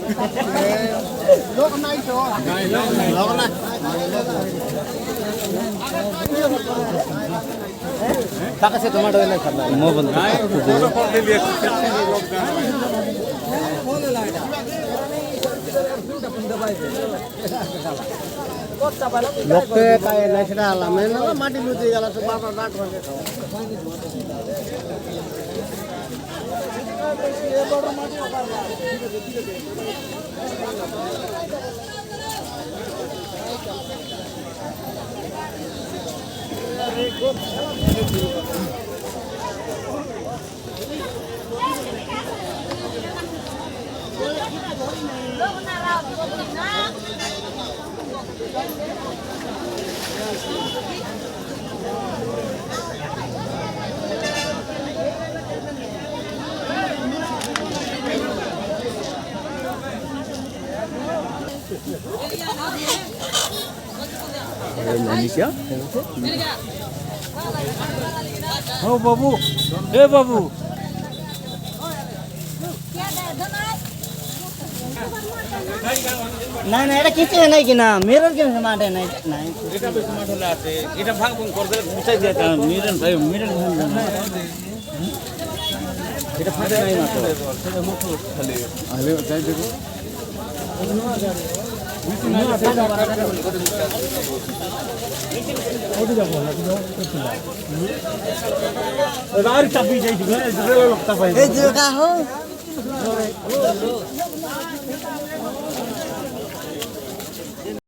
Look nice rồi. Look này. Taka se tomato ele khalla. Mo bol. লোকে তাই না সেটা আলাম না মাটি লুচি গেল তো বাবা রাত করে Malaysia? Oh babu, babu. नहीं नहीं এটা কিছু নাই কিনা মিরর কেন মাঠে নাই নাই এটা বেশ মাঠ হলে আছে এটা ভাগ ভাগ করে দিলে গুছাই যায় তা মিরর ভাই মিরর এটা ফাটে নাই মাত্র সেটা মুঠো খালি আলে যাই দেখো ওটি যাব না আর চাপি যাই দিবে রেল লোকটা পাই এই যে কা হো